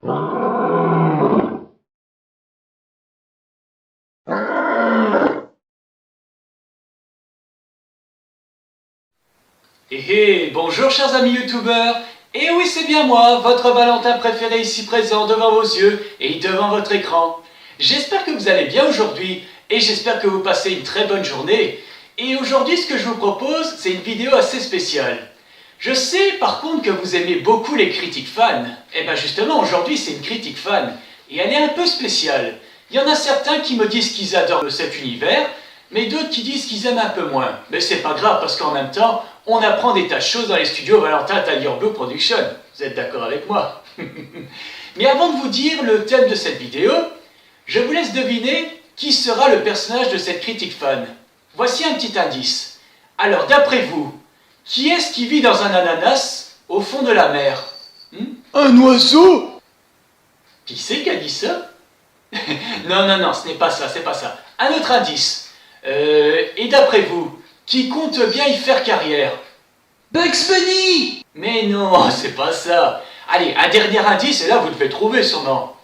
Bonjour chers amis youtubeurs. Et oui, c'est bien moi, votre Valentin préféré ici présent devant vos yeux et devant votre écran. J'espère que vous allez bien aujourd'hui et j'espère que vous passez une très bonne journée. Et aujourd'hui, ce que je vous propose, c'est une vidéo assez spéciale. Je sais par contre que vous aimez beaucoup les critiques fans. Et bien justement, aujourd'hui, c'est une critique fan. Et elle est un peu spéciale. Il y en a certains qui me disent qu'ils adorent cet univers, mais d'autres qui disent qu'ils aiment un peu moins. Mais c'est pas grave parce qu'en même temps, on apprend des tas de choses dans les studios Valentin Tiger Blue Production. Vous êtes d'accord avec moi? Mais avant de vous dire le thème de cette vidéo, je vous laisse deviner qui sera le personnage de cette critique fan. Voici un petit indice. Alors d'après vous, qui est-ce qui vit dans un ananas au fond de la mer? Un oiseau? Qui c'est qui a dit ça? Non, ce n'est pas ça, c'est pas ça. Un autre indice. Et d'après vous, qui compte bien y faire carrière? Bugs Bunny! Mais non, c'est pas ça. Allez, un dernier indice et là vous devez trouver sûrement.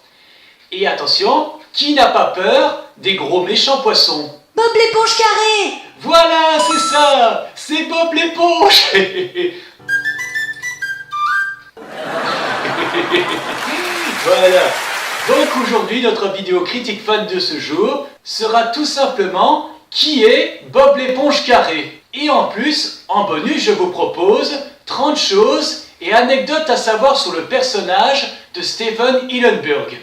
Et attention, qui n'a pas peur des gros méchants poissons? Bob l'éponge carré! Voilà, c'est ça! C'est Bob l'éponge! Voilà. Donc aujourd'hui, notre vidéo critique fan de ce jour sera tout simplement qui est Bob l'éponge carré. Et en plus, en bonus, je vous propose 30 choses et anecdotes à savoir sur le personnage de Steven Hillenburg,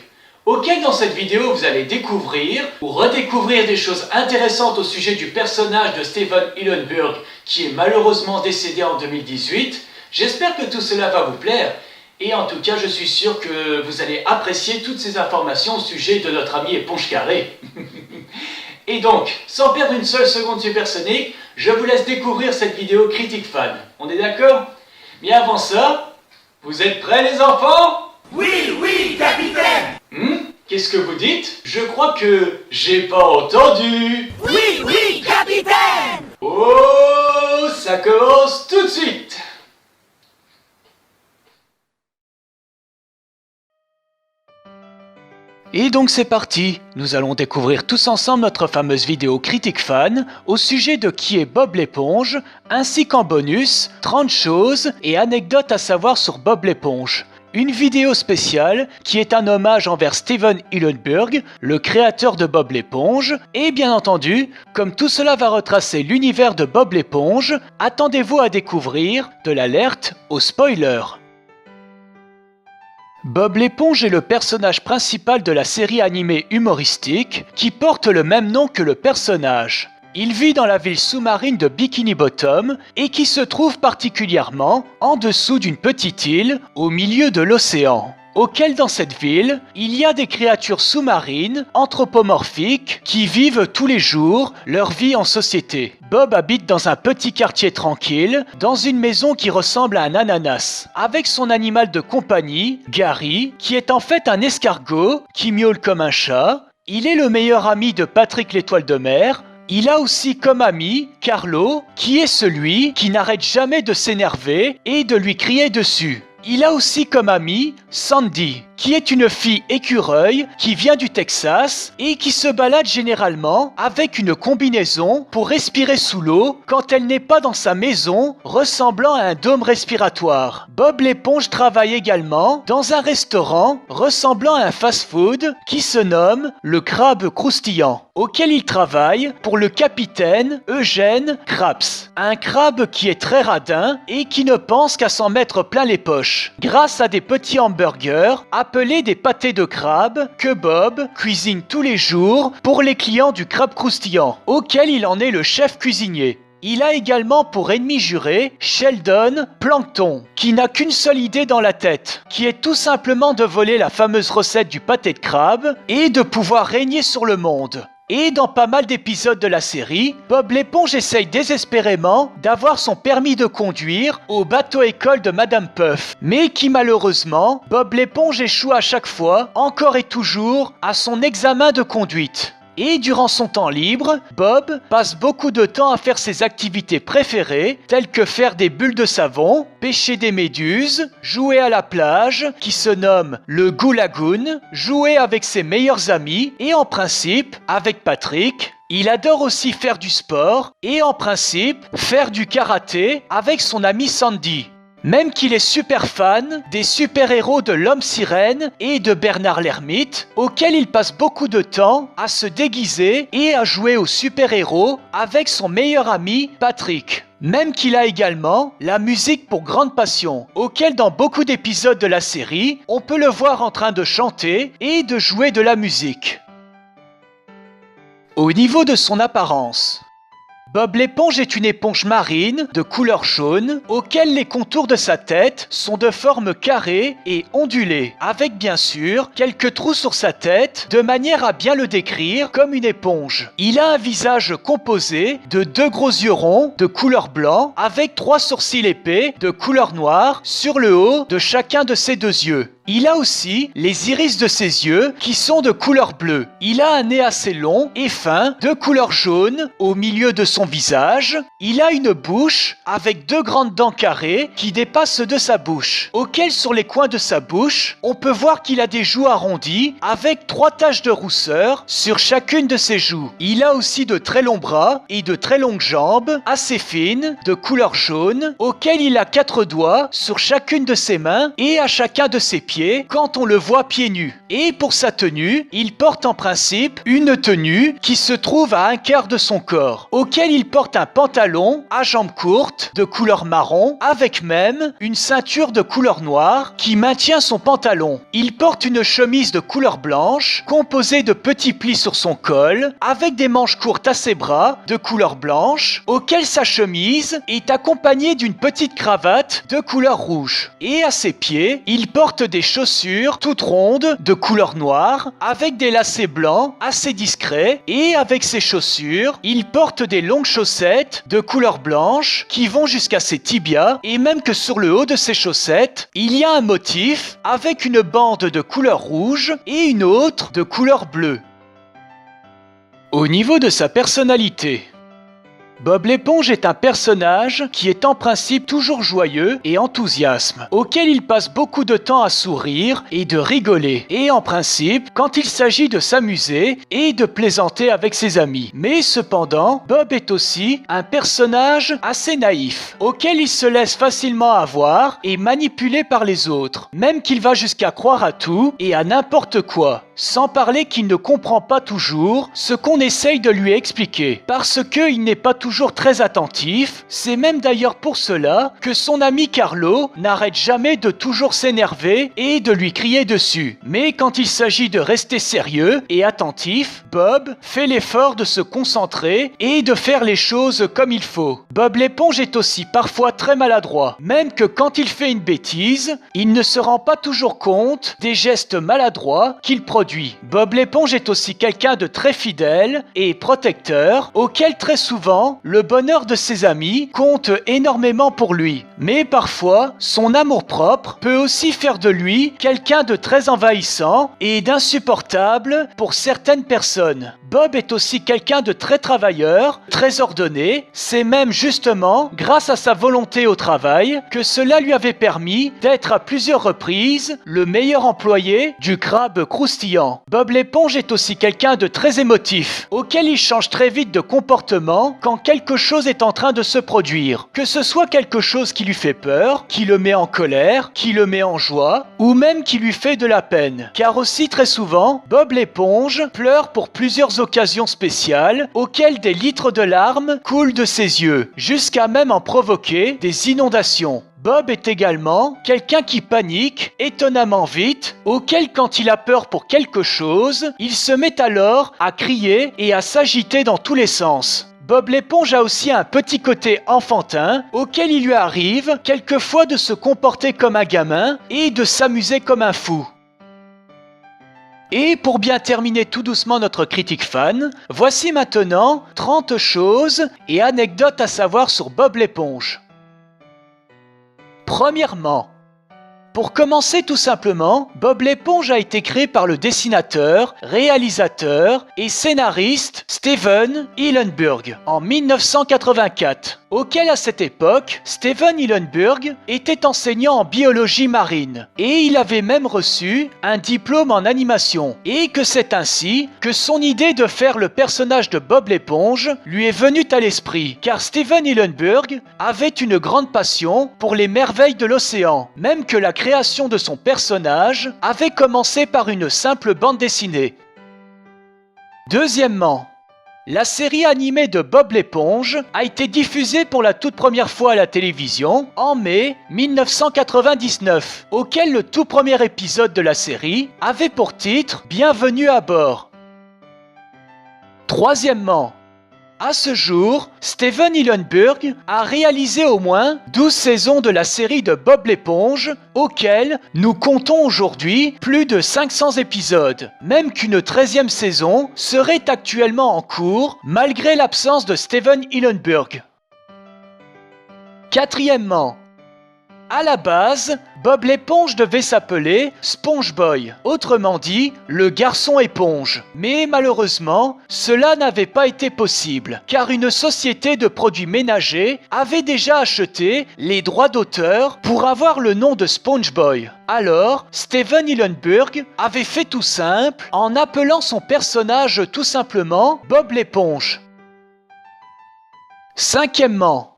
auquel dans cette vidéo vous allez découvrir ou redécouvrir des choses intéressantes au sujet du personnage de Steven Hillenburg qui est malheureusement décédé en 2018. J'espère que tout cela va vous plaire. Et en tout cas, je suis sûr que vous allez apprécier toutes ces informations au sujet de notre ami éponge carré. Et donc, sans perdre une seule seconde supersonique, je vous laisse découvrir cette vidéo critique fan. On est d'accord? Mais avant ça, vous êtes prêts les enfants? Oui, capitaine! Qu'est-ce que vous dites? Je crois que j'ai pas entendu. Oui, capitaine! Oh, ça commence tout de suite. Et donc c'est parti, nous allons découvrir tous ensemble notre fameuse vidéo critique fan au sujet de qui est Bob l'éponge, ainsi qu'en bonus, 30 choses et anecdotes à savoir sur Bob l'éponge. Une vidéo spéciale qui est un hommage envers Steven Hillenburg, le créateur de Bob l'éponge, et bien entendu, comme tout cela va retracer l'univers de Bob l'éponge, attendez-vous à découvrir de l'alerte au spoiler. Bob l'éponge est le personnage principal de la série animée humoristique qui porte le même nom que le personnage. Il vit dans la ville sous-marine de Bikini Bottom et qui se trouve particulièrement en dessous d'une petite île au milieu de l'océan. Auquel dans cette ville, il y a des créatures sous-marines anthropomorphiques qui vivent tous les jours leur vie en société. Bob habite dans un petit quartier tranquille, dans une maison qui ressemble à un ananas, avec son animal de compagnie, Gary, qui est en fait un escargot qui miaule comme un chat. Il est le meilleur ami de Patrick l'étoile de mer. Il a aussi comme ami Carlo, qui est celui qui n'arrête jamais de s'énerver et de lui crier dessus. Il a aussi comme amie Sandy, qui est une fille écureuil qui vient du Texas et qui se balade généralement avec une combinaison pour respirer sous l'eau quand elle n'est pas dans sa maison, ressemblant à un dôme respiratoire. Bob l'éponge travaille également dans un restaurant ressemblant à un fast-food qui se nomme le Crabe Croustillant, auquel il travaille pour le capitaine Eugène Krabs, un crabe qui est très radin et qui ne pense qu'à s'en mettre plein les poches, grâce à des petits hamburgers appelés des pâtés de crabe que Bob cuisine tous les jours pour les clients du Crabe Croustillant, auquel il en est le chef cuisinier. Il a également pour ennemi juré Sheldon Plankton, qui n'a qu'une seule idée dans la tête, qui est tout simplement de voler la fameuse recette du pâté de crabe et de pouvoir régner sur le monde. Et dans pas mal d'épisodes de la série, Bob l'éponge essaye désespérément d'avoir son permis de conduire au bateau-école de Madame Puff, mais qui malheureusement, Bob l'éponge échoue à chaque fois, encore et toujours, à son examen de conduite. Et durant son temps libre, Bob passe beaucoup de temps à faire ses activités préférées, telles que faire des bulles de savon, pêcher des méduses, jouer à la plage, qui se nomme le Goo Lagoon, jouer avec ses meilleurs amis et en principe, avec Patrick, il adore aussi faire du sport et en principe, faire du karaté avec son ami Sandy. Même qu'il est super fan des super-héros de l'Homme-Sirène et de Bernard l'Ermite, auxquels il passe beaucoup de temps à se déguiser et à jouer aux super-héros avec son meilleur ami Patrick. Même qu'il a également la musique pour grande passion, auquel dans beaucoup d'épisodes de la série, on peut le voir en train de chanter et de jouer de la musique. Au niveau de son apparence, Bob l'éponge est une éponge marine de couleur jaune, auquel les contours de sa tête sont de forme carrée et ondulée, avec bien sûr quelques trous sur sa tête, de manière à bien le décrire comme une éponge. Il a un visage composé de 2 gros yeux ronds de couleur blanc, avec 3 sourcils épais de couleur noire sur le haut de chacun de ses 2 yeux. Il a aussi les iris de ses yeux qui sont de couleur bleue. Il a un nez assez long et fin de couleur jaune au milieu de son visage. Il a une bouche avec 2 grandes dents carrées qui dépassent de sa bouche, auxquelles sur les coins de sa bouche, on peut voir qu'il a des joues arrondies avec 3 taches de rousseur sur chacune de ses joues. Il a aussi de très longs bras et de très longues jambes assez fines de couleur jaune, auxquelles il a 4 doigts sur chacune de ses mains et à chacun de ses pieds quand on le voit pieds nus. Et pour sa tenue, il porte en principe une tenue qui se trouve à 1/4 de son corps, auquel il porte un pantalon à jambes courtes de couleur marron avec même une ceinture de couleur noire qui maintient son pantalon. Il porte une chemise de couleur blanche composée de petits plis sur son col avec des manches courtes à ses bras de couleur blanche, auquel sa chemise est accompagnée d'une petite cravate de couleur rouge. Et à ses pieds, il porte des chaussures toutes rondes de couleur noire avec des lacets blancs assez discrets et avec ses chaussures, il porte des longues chaussettes de couleur blanche qui vont jusqu'à ses tibias et même que sur le haut de ses chaussettes, il y a un motif avec une bande de couleur rouge et une autre de couleur bleue. Au niveau de sa personnalité, Bob l'éponge est un personnage qui est en principe toujours joyeux et enthousiaste, auquel il passe beaucoup de temps à sourire et de rigoler, et en principe quand il s'agit de s'amuser et de plaisanter avec ses amis. Mais cependant, Bob est aussi un personnage assez naïf, auquel il se laisse facilement avoir et manipuler par les autres, même qu'il va jusqu'à croire à tout et à n'importe quoi. Sans parler qu'il ne comprend pas toujours ce qu'on essaye de lui expliquer, parce qu'il n'est pas toujours très attentif. C'est même d'ailleurs pour cela que son ami Carlo n'arrête jamais de toujours s'énerver et de lui crier dessus. Mais quand il s'agit de rester sérieux et attentif, Bob fait l'effort de se concentrer et de faire les choses comme il faut. Bob l'éponge est aussi parfois très maladroit, même que quand il fait une bêtise, il ne se rend pas toujours compte des gestes maladroits qu'il produit. Bob l'éponge est aussi quelqu'un de très fidèle et protecteur, auquel très souvent le bonheur de ses amis compte énormément pour lui. Mais parfois, son amour-propre peut aussi faire de lui quelqu'un de très envahissant et d'insupportable pour certaines personnes. Bob est aussi quelqu'un de très travailleur, très ordonné. C'est même justement grâce à sa volonté au travail que cela lui avait permis d'être à plusieurs reprises le meilleur employé du crabe croustillant. Bob l'éponge est aussi quelqu'un de très émotif, auquel il change très vite de comportement quand quelque chose est en train de se produire. Que ce soit quelque chose qui lui fait peur, qui le met en colère, qui le met en joie, ou même qui lui fait de la peine. Car aussi très souvent, Bob l'éponge pleure pour plusieurs occasions spéciales, auxquelles des litres de larmes coulent de ses yeux, jusqu'à même en provoquer des inondations. Bob est également quelqu'un qui panique étonnamment vite, auquel quand il a peur pour quelque chose, il se met alors à crier et à s'agiter dans tous les sens. Bob l'éponge a aussi un petit côté enfantin, auquel il lui arrive quelquefois de se comporter comme un gamin et de s'amuser comme un fou. Et pour bien terminer tout doucement notre critique fan, voici maintenant 30 choses et anecdotes à savoir sur Bob l'éponge. Premièrement, Pour commencer tout simplement, Bob l'éponge a été créé par le dessinateur, réalisateur et scénariste Steven Hillenburg en 1984, auquel à cette époque, Steven Hillenburg était enseignant en biologie marine et il avait même reçu un diplôme en animation et que c'est ainsi que son idée de faire le personnage de Bob l'éponge lui est venue à l'esprit car Steven Hillenburg avait une grande passion pour les merveilles de l'océan, même que la création de son personnage avait commencé par une simple bande dessinée. Deuxièmement, la série animée de Bob l'éponge a été diffusée pour la toute première fois à la télévision en mai 1999, auquel le tout premier épisode de la série avait pour titre « Bienvenue à bord ». Troisièmement, à ce jour, Steven Hillenburg a réalisé au moins 12 saisons de la série de Bob l'éponge, auxquelles nous comptons aujourd'hui plus de 500 épisodes, même qu'une 13e saison serait actuellement en cours malgré l'absence de Steven Hillenburg. Quatrièmement, à la base, Bob l'éponge devait s'appeler SpongeBob, autrement dit, le garçon éponge. Mais malheureusement, cela n'avait pas été possible, car une société de produits ménagers avait déjà acheté les droits d'auteur pour avoir le nom de SpongeBob. Alors, Steven Hillenburg avait fait tout simple en appelant son personnage tout simplement Bob l'éponge. Cinquièmement,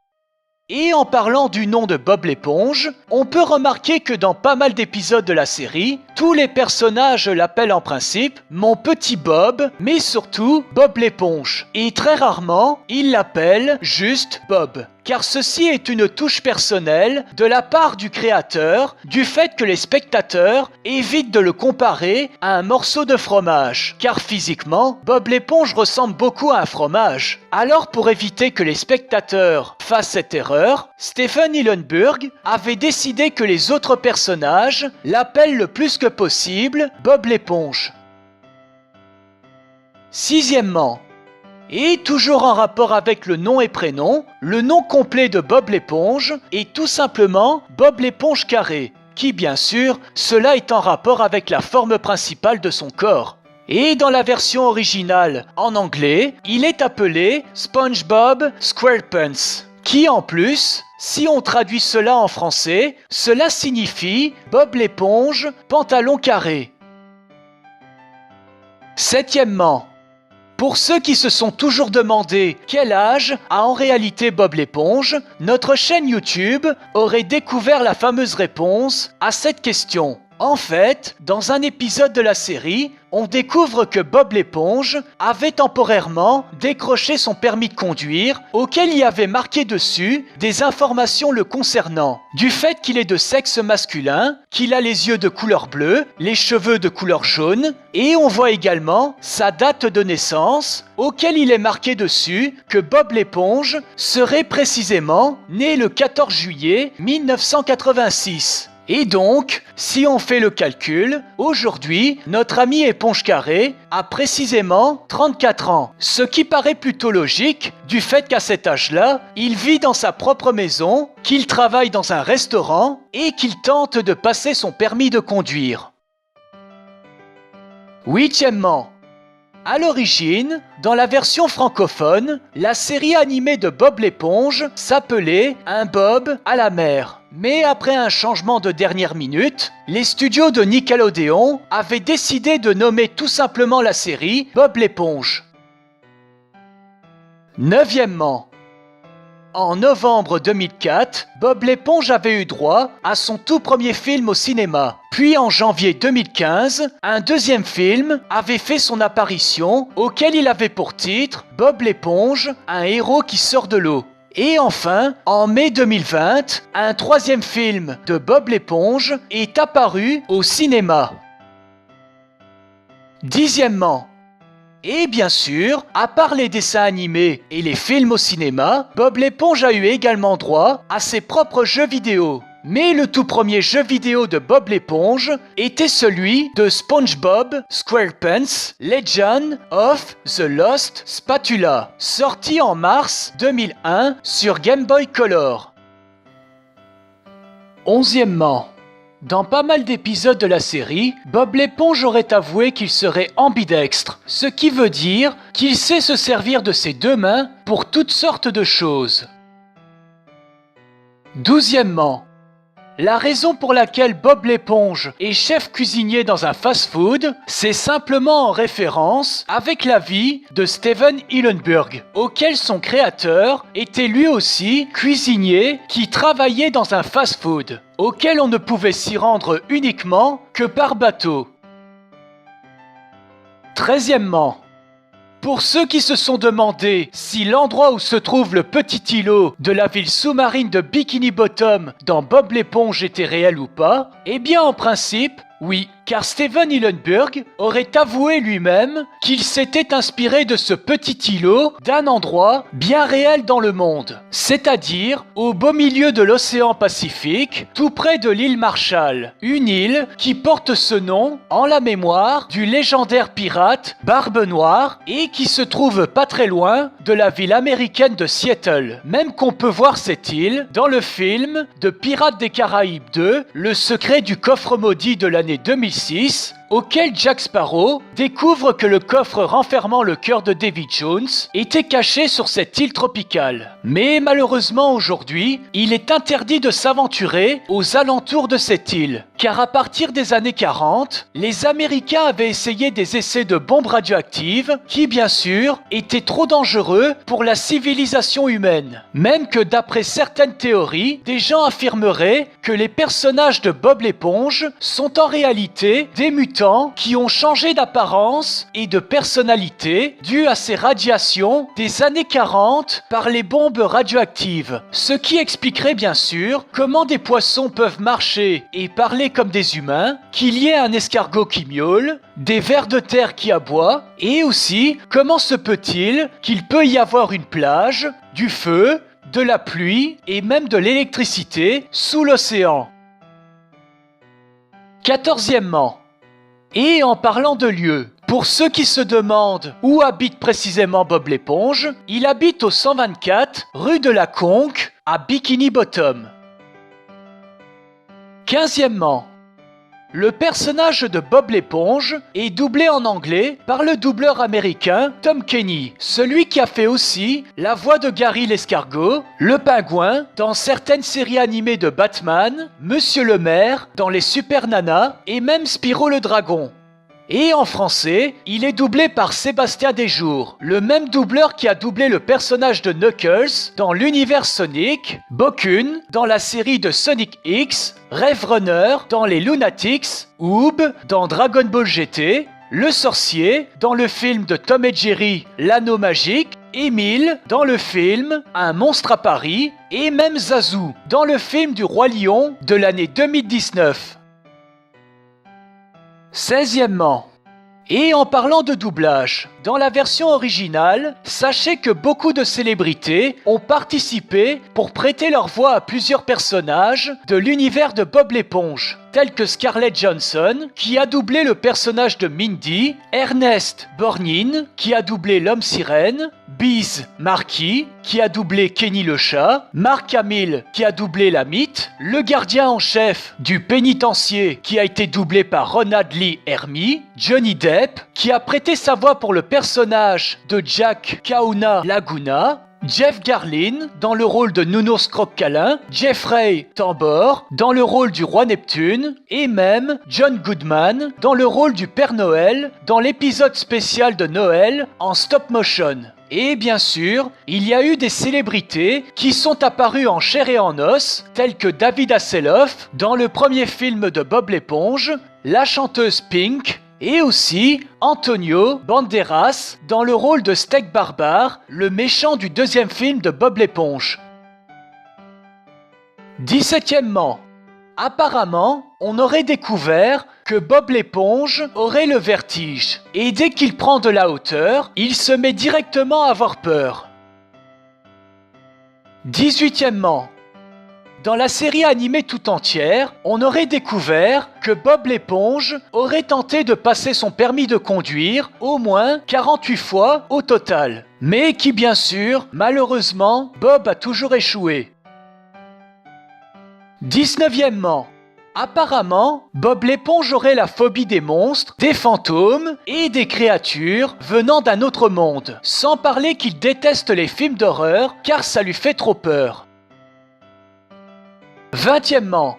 et en parlant du nom de Bob l'éponge, on peut remarquer que dans pas mal d'épisodes de la série, tous les personnages l'appellent en principe mon petit Bob, mais surtout Bob l'éponge. Et très rarement, ils l'appellent juste Bob. Car ceci est une touche personnelle de la part du créateur, du fait que les spectateurs évitent de le comparer à un morceau de fromage. Car physiquement, Bob l'éponge ressemble beaucoup à un fromage. Alors pour éviter que les spectateurs fassent cette erreur, Steven Hillenburg avait décidé que les autres personnages l'appellent le plus que possible Bob l'éponge. Sixièmement, et toujours en rapport avec le nom et prénom, le nom complet de Bob l'éponge est tout simplement Bob l'éponge carré, qui bien sûr, cela est en rapport avec la forme principale de son corps. Et dans la version originale, en anglais, il est appelé SpongeBob SquarePants, qui en plus, si on traduit cela en français, cela signifie Bob l'éponge pantalon carré. Septièmement, pour ceux qui se sont toujours demandé quel âge a en réalité Bob l'éponge, notre chaîne YouTube aurait découvert la fameuse réponse à cette question. En fait, dans un épisode de la série, on découvre que Bob l'éponge avait temporairement décroché son permis de conduire, auquel il y avait marqué dessus des informations le concernant. Du fait qu'il est de sexe masculin, qu'il a les yeux de couleur bleue, les cheveux de couleur jaune, et on voit également sa date de naissance, auquel il est marqué dessus que Bob l'éponge serait précisément né le 14 juillet 1986. Et donc, si on fait le calcul, aujourd'hui, notre ami éponge carré a précisément 34 ans. Ce qui paraît plutôt logique, du fait qu'à cet âge-là, il vit dans sa propre maison, qu'il travaille dans un restaurant et qu'il tente de passer son permis de conduire. Huitièmement, à l'origine, dans la version francophone, la série animée de Bob l'éponge s'appelait Un Bob à la mer. Mais après un changement de dernière minute, les studios de Nickelodeon avaient décidé de nommer tout simplement la série Bob l'éponge. Neuvièmement, en novembre 2004, Bob l'éponge avait eu droit à son tout premier film au cinéma. Puis en janvier 2015, un deuxième film avait fait son apparition, auquel il avait pour titre Bob l'éponge, un héros qui sort de l'eau. Et enfin, en mai 2020, un troisième film de Bob l'éponge est apparu au cinéma. Dixièmement, et bien sûr, à part les dessins animés et les films au cinéma, Bob l'éponge a eu également droit à ses propres jeux vidéo. Mais le tout premier jeu vidéo de Bob l'éponge était celui de SpongeBob SquarePants Legend of the Lost Spatula, sorti en mars 2001 sur Game Boy Color. Onzièmement, Dans pas mal d'épisodes de la série, Bob l'éponge aurait avoué qu'il serait ambidextre, ce qui veut dire qu'il sait se servir de ses deux mains pour toutes sortes de choses. 12e, la raison pour laquelle Bob l'éponge est chef cuisinier dans un fast-food, c'est simplement en référence avec la vie de Steven Hillenburg, auquel son créateur était lui aussi cuisinier qui travaillait dans un fast-food, auquel on ne pouvait s'y rendre uniquement que par bateau. 13e, pour ceux qui se sont demandé si l'endroit où se trouve le petit îlot de la ville sous-marine de Bikini Bottom dans Bob l'éponge était réel ou pas, eh bien en principe, oui, car Steven Hillenburg aurait avoué lui-même qu'il s'était inspiré de ce petit îlot d'un endroit bien réel dans le monde, c'est-à-dire au beau milieu de l'océan Pacifique, tout près de l'île Marshall, une île qui porte ce nom en la mémoire du légendaire pirate Barbe Noire et qui se trouve pas très loin de la ville américaine de Seattle, même qu'on peut voir cette île dans le film de Pirates des Caraïbes 2, Le secret du coffre maudit de l'année 2006, auquel Jack Sparrow découvre que le coffre renfermant le cœur de Davy Jones était caché sur cette île tropicale. Mais malheureusement aujourd'hui, il est interdit de s'aventurer aux alentours de cette île, car à partir des années 40, les Américains avaient essayé des essais de bombes radioactives qui, bien sûr, étaient trop dangereux pour la civilisation humaine. Même que d'après certaines théories, des gens affirmeraient que les personnages de Bob l'éponge sont en réalité des mutants qui ont changé d'apparence et de personnalité dû à ces radiations des années 40 par les bombes radioactives. Ce qui expliquerait bien sûr comment des poissons peuvent marcher et parler comme des humains, qu'il y ait un escargot qui miaule, des vers de terre qui aboient, et aussi comment se peut-il qu'il peut y avoir une plage, du feu, de la pluie et même de l'électricité sous l'océan. 14e, et en parlant de lieux, pour ceux qui se demandent où habite précisément Bob l'éponge, il habite au 124 rue de la Conque à Bikini Bottom. 15e, le personnage de Bob l'éponge est doublé en anglais par le doubleur américain Tom Kenny, celui qui a fait aussi la voix de Gary l'escargot, le pingouin dans certaines séries animées de Batman, Monsieur le maire dans les Super Nanas et même Spyro le dragon. Et en français, il est doublé par Sébastien Desjours, le même doubleur qui a doublé le personnage de Knuckles dans l'univers Sonic, Bokun dans la série de Sonic X, Rave Runner dans les Lunatics, Oob dans Dragon Ball GT, le sorcier dans le film de Tom et Jerry, L'anneau magique, Émile dans le film Un monstre à Paris et même Zazu dans le film du Roi Lion de l'année 2019. 16e, et en parlant de doublage, dans la version originale, sachez que beaucoup de célébrités ont participé pour prêter leur voix à plusieurs personnages de l'univers de Bob l'éponge, tels que Scarlett Johansson, qui a doublé le personnage de Mindy, Ernest Borgnine, qui a doublé l'homme sirène, Biz Markie, qui a doublé Kenny le chat, Mark Hamill, qui a doublé la mythe, le gardien en chef du pénitencier, qui a été doublé par Ronald Lee Ermey, Johnny Depp, qui a prêté sa voix pour le personnage de Jack Kauna Laguna, Jeff Garlin dans le rôle de Nounours Croque-Câlin, Jeffrey Tambor dans le rôle du roi Neptune et même John Goodman dans le rôle du Père Noël dans l'épisode spécial de Noël en stop motion. Et bien sûr, il y a eu des célébrités qui sont apparues en chair et en os, telles que David Hasselhoff dans le premier film de Bob l'éponge, la chanteuse Pink, et aussi Antonio Banderas dans le rôle de Steak Barbare, le méchant du deuxième film de Bob l'éponge. 17e, apparemment, on aurait découvert que Bob l'éponge aurait le vertige, et dès qu'il prend de la hauteur, il se met directement à avoir peur. 18e, dans la série animée tout entière, on aurait découvert que Bob l'éponge aurait tenté de passer son permis de conduire au moins 48 fois au total, mais qui bien sûr, malheureusement, Bob a toujours échoué. 19e, Apparemment, Bob l'éponge aurait la phobie des monstres, des fantômes et des créatures venant d'un autre monde, sans parler qu'il déteste les films d'horreur car ça lui fait trop peur. 20e.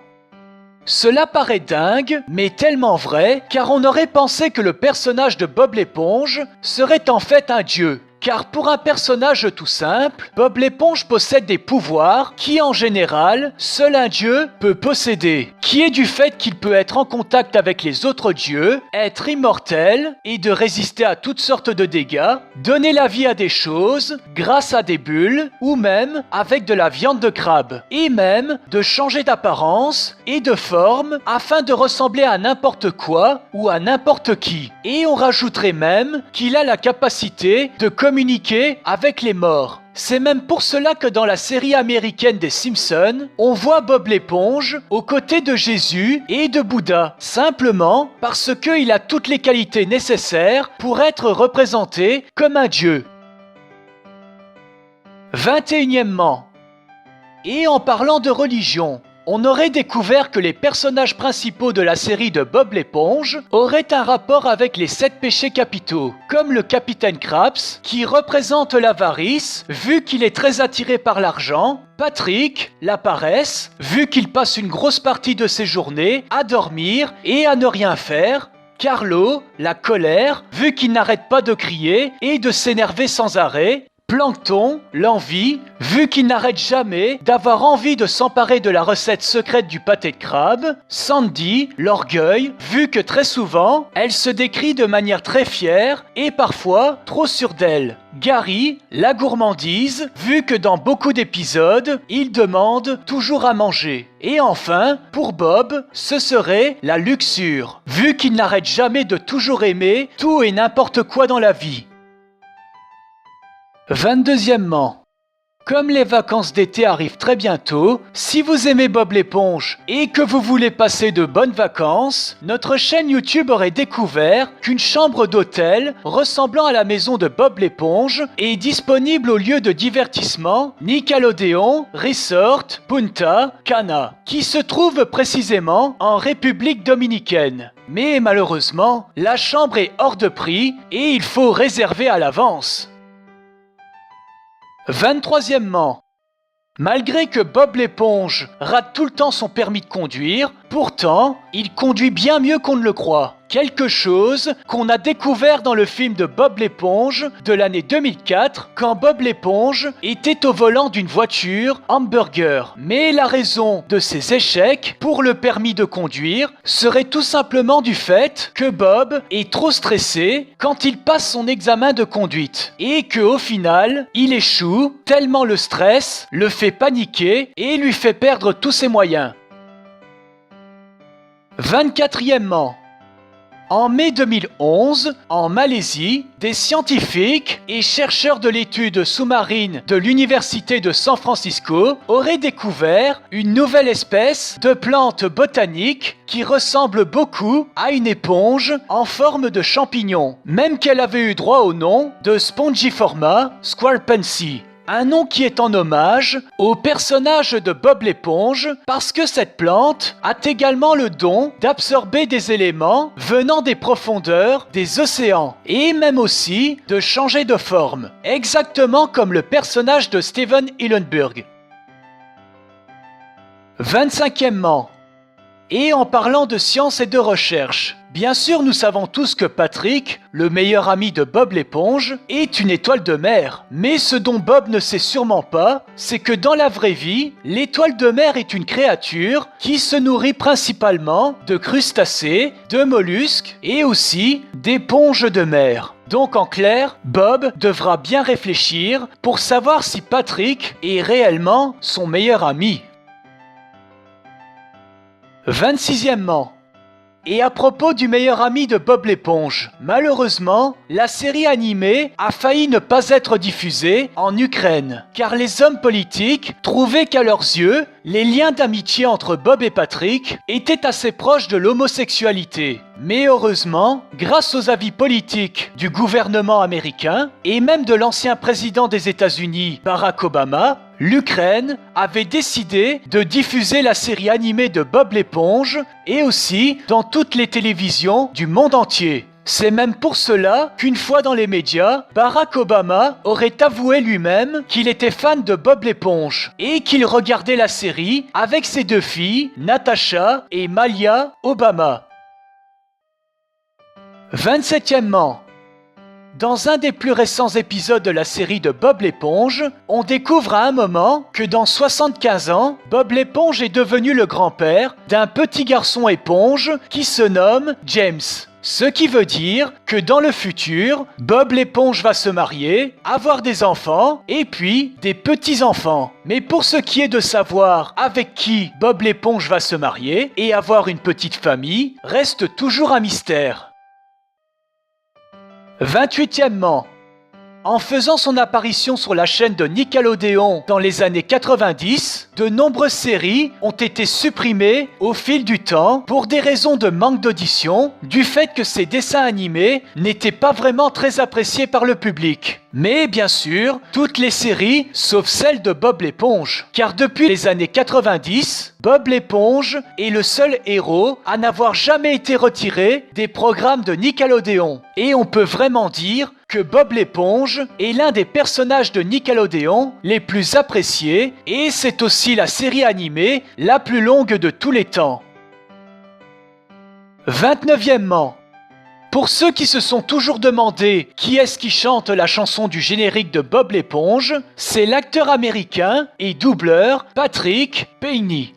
Cela paraît dingue, mais tellement vrai, car on aurait pensé que le personnage de Bob l'éponge serait en fait un dieu. Car pour un personnage tout simple, Bob l'éponge possède des pouvoirs qui en général, seul un dieu peut posséder, qui est du fait qu'il peut être en contact avec les autres dieux, être immortel et de résister à toutes sortes de dégâts, donner la vie à des choses grâce à des bulles ou même avec de la viande de crabe, et même de changer d'apparence et de forme afin de ressembler à n'importe quoi ou à n'importe qui. Et on rajouterait même qu'il a la capacité de communiquer avec les morts. C'est même pour cela que dans la série américaine des Simpsons, on voit Bob l'éponge aux côtés de Jésus et de Bouddha, simplement parce qu'il a toutes les qualités nécessaires pour être représenté comme un dieu. 21e. Et en parlant de religion, on aurait découvert que les personnages principaux de la série de Bob l'éponge auraient un rapport avec les 7 péchés capitaux, comme le capitaine Krabs, qui représente l'avarice, vu qu'il est très attiré par l'argent, Patrick, la paresse, vu qu'il passe une grosse partie de ses journées à dormir et à ne rien faire, Carlo, la colère, vu qu'il n'arrête pas de crier et de s'énerver sans arrêt, Plankton, l'envie, vu qu'il n'arrête jamais d'avoir envie de s'emparer de la recette secrète du pâté de crabe. Sandy, l'orgueil, vu que très souvent, elle se décrit de manière très fière et parfois trop sûre d'elle. Gary, la gourmandise, vu que dans beaucoup d'épisodes, il demande toujours à manger. Et enfin, pour Bob, ce serait la luxure, vu qu'il n'arrête jamais de toujours aimer tout et n'importe quoi dans la vie. 22e. Comme les vacances d'été arrivent très bientôt, si vous aimez Bob l'éponge et que vous voulez passer de bonnes vacances, notre chaîne YouTube aurait découvert qu'une chambre d'hôtel ressemblant à la maison de Bob l'éponge est disponible au lieu de divertissement Nickelodeon Resort Punta Cana, qui se trouve précisément en République dominicaine. Mais malheureusement, la chambre est hors de prix et il faut réserver à l'avance. 23e. Malgré que Bob l'éponge rate tout le temps son permis de conduire, pourtant, il conduit bien mieux qu'on ne le croit. Quelque chose qu'on a découvert dans le film de Bob l'éponge de l'année 2004, quand Bob l'éponge était au volant d'une voiture hamburger. Mais la raison de ses échecs pour le permis de conduire serait tout simplement du fait que Bob est trop stressé quand il passe son examen de conduite et que au final, il échoue tellement le stress le fait paniquer et lui fait perdre tous ses moyens. 24e. En mai 2011, en Malaisie, des scientifiques et chercheurs de l'étude sous-marine de l'Université de San Francisco auraient découvert une nouvelle espèce de plante botanique qui ressemble beaucoup à une éponge en forme de champignon, même qu'elle avait eu droit au nom de Spongiforma squarpensi. Un nom qui est en hommage au personnage de Bob l'éponge parce que cette plante a également le don d'absorber des éléments venant des profondeurs des océans et même aussi de changer de forme, exactement comme le personnage de Steven Hillenburg. 25e. Et en parlant de science et de recherche, bien sûr nous savons tous que Patrick, le meilleur ami de Bob l'éponge, est une étoile de mer. Mais ce dont Bob ne sait sûrement pas, c'est que dans la vraie vie, l'étoile de mer est une créature qui se nourrit principalement de crustacés, de mollusques et aussi d'éponges de mer. Donc en clair, Bob devra bien réfléchir pour savoir si Patrick est réellement son meilleur ami. 26e. Et à propos du meilleur ami de Bob l'éponge, malheureusement, la série animée a failli ne pas être diffusée en Ukraine, car les hommes politiques trouvaient qu'à leurs yeux, Les liens d'amitié entre Bob et Patrick étaient assez proches de l'homosexualité. Mais heureusement, grâce aux avis politiques du gouvernement américain et même de l'ancien président des États-Unis, Barack Obama, l'Ukraine avait décidé de diffuser la série animée de Bob l'éponge et aussi dans toutes les télévisions du monde entier. C'est même pour cela qu'une fois dans les médias, Barack Obama aurait avoué lui-même qu'il était fan de Bob l'éponge et qu'il regardait la série avec ses 2 filles, Natasha et Malia Obama. 27e. Dans un des plus récents épisodes de la série de Bob l'éponge, on découvre à un moment que dans 75 ans, Bob l'éponge est devenu le grand-père d'un petit garçon éponge qui se nomme James. Ce qui veut dire que dans le futur, Bob l'éponge va se marier, avoir des enfants et puis des petits-enfants. Mais pour ce qui est de savoir avec qui Bob l'éponge va se marier et avoir une petite famille, reste toujours un mystère. 28e. En faisant son apparition sur la chaîne de Nickelodeon dans les années 90, de nombreuses séries ont été supprimées au fil du temps pour des raisons de manque d'audition, du fait que ces dessins animés n'étaient pas vraiment très appréciés par le public. Mais bien sûr, toutes les séries, sauf celle de Bob l'éponge. Car depuis les années 90, Bob l'éponge est le seul héros à n'avoir jamais été retiré des programmes de Nickelodeon. Et on peut vraiment dire que Bob l'éponge est l'un des personnages de Nickelodeon les plus appréciés et c'est aussi la série animée la plus longue de tous les temps. 29e. Pour ceux qui se sont toujours demandé qui est-ce qui chante la chanson du générique de Bob l'éponge, c'est l'acteur américain et doubleur Patrick Payne.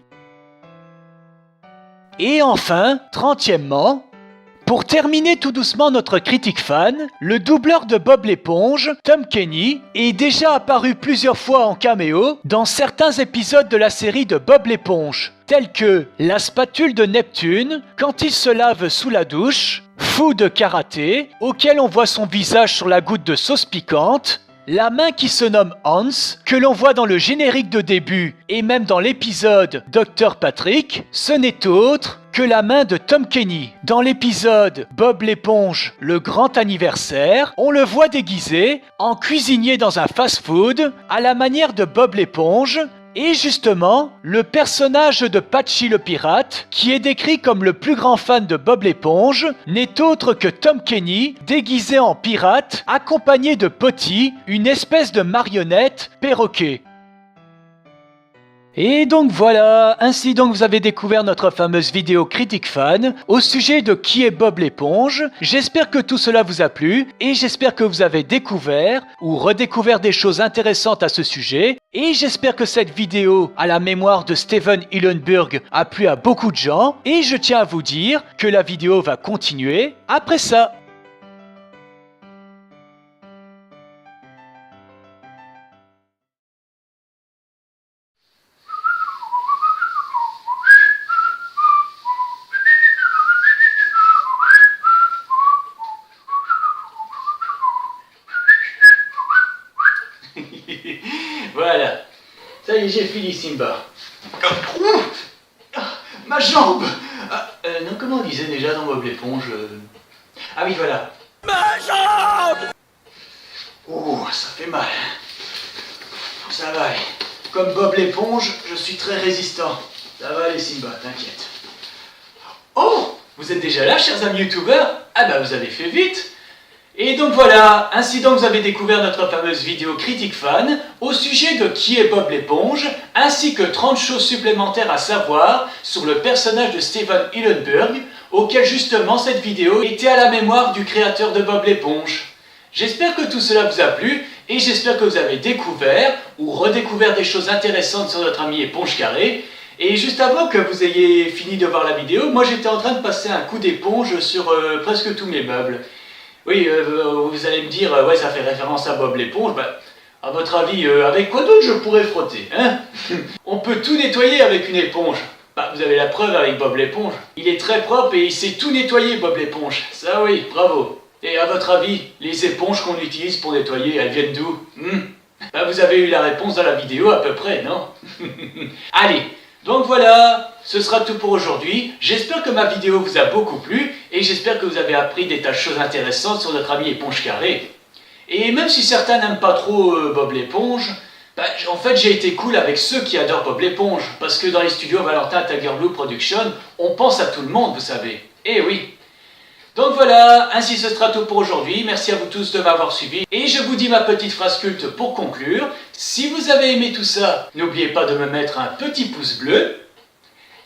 Et enfin, 30e, pour terminer tout doucement notre critique fan, le doubleur de Bob l'éponge, Tom Kenny, est déjà apparu plusieurs fois en caméo dans certains épisodes de la série de Bob l'éponge, tels que la spatule de Neptune quand il se lave sous la douche, Fou de karaté, auquel on voit son visage sur la goutte de sauce piquante, la main qui se nomme Hans, que l'on voit dans le générique de début et même dans l'épisode Dr Patrick, ce n'est autre que la main de Tom Kenny. Dans l'épisode Bob l'éponge, le grand anniversaire, on le voit déguisé en cuisinier dans un fast-food à la manière de Bob l'éponge. Et justement, le personnage de Patchy le pirate, qui est décrit comme le plus grand fan de Bob l'éponge, n'est autre que Tom Kenny, déguisé en pirate, accompagné de Potty, une espèce de marionnette perroquet. Et donc voilà, ainsi donc vous avez découvert notre fameuse vidéo critique fan au sujet de qui est Bob l'éponge. J'espère que tout cela vous a plu et j'espère que vous avez découvert ou redécouvert des choses intéressantes à ce sujet. Et j'espère que cette vidéo à la mémoire de Steven Hillenburg a plu à beaucoup de gens. Et je tiens à vous dire que la vidéo va continuer après ça. Voilà. Ça y est, j'ai fini, Simba. Ouh, ma jambe. Non, comment on disait déjà dans Bob l'éponge Ah oui, voilà. Ma jambe. Oh, ça fait mal. Ça va aller. Comme Bob l'éponge, je suis très résistant. Ça va aller, Simba, t'inquiète. Oh, vous êtes déjà là, chers amis youtubeurs? Ah bah, vous avez fait vite. Et donc voilà, ainsi donc vous avez découvert notre fameuse vidéo critique fan au sujet de qui est Bob l'éponge, ainsi que 30 choses supplémentaires à savoir sur le personnage de Steven Hillenburg, auquel justement cette vidéo était à la mémoire du créateur de Bob l'éponge. J'espère que tout cela vous a plu, et j'espère que vous avez découvert ou redécouvert des choses intéressantes sur notre ami éponge carré. Et juste avant que vous ayez fini de voir la vidéo, moi j'étais en train de passer un coup d'éponge sur presque tous mes meubles. Oui, vous allez me dire, ouais, ça fait référence à Bob l'éponge. Bah, à votre avis, avec quoi d'autre je pourrais frotter, hein? On peut tout nettoyer avec une éponge. Bah, vous avez la preuve avec Bob l'éponge. Il est très propre et il sait tout nettoyer, Bob l'éponge. Ça oui, bravo. Et à votre avis, les éponges qu'on utilise pour nettoyer, elles viennent d'où? Bah, vous avez eu la réponse dans la vidéo à peu près, non? Allez, Donc voilà, ce sera tout pour aujourd'hui. J'espère que ma vidéo vous a beaucoup plu et j'espère que vous avez appris des tas de choses intéressantes sur notre ami éponge carrée. Et même si certains n'aiment pas trop Bob l'éponge, en fait j'ai été cool avec ceux qui adorent Bob l'éponge, parce que dans les studios Valentin Tiger Blue Production, on pense à tout le monde, vous savez. Eh oui. Donc voilà, ainsi ce sera tout pour aujourd'hui. Merci à vous tous de m'avoir suivi. Et je vous dis ma petite phrase culte pour conclure. Si vous avez aimé tout ça, n'oubliez pas de me mettre un petit pouce bleu.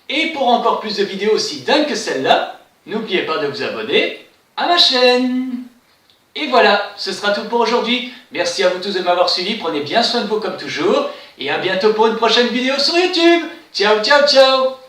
Et pour encore plus de vidéos aussi dingues que celle-là, n'oubliez pas de vous abonner à ma chaîne. Et voilà, ce sera tout pour aujourd'hui. Merci à vous tous de m'avoir suivi. Prenez bien soin de vous comme toujours. Et à bientôt pour une prochaine vidéo sur YouTube. Ciao, ciao, ciao.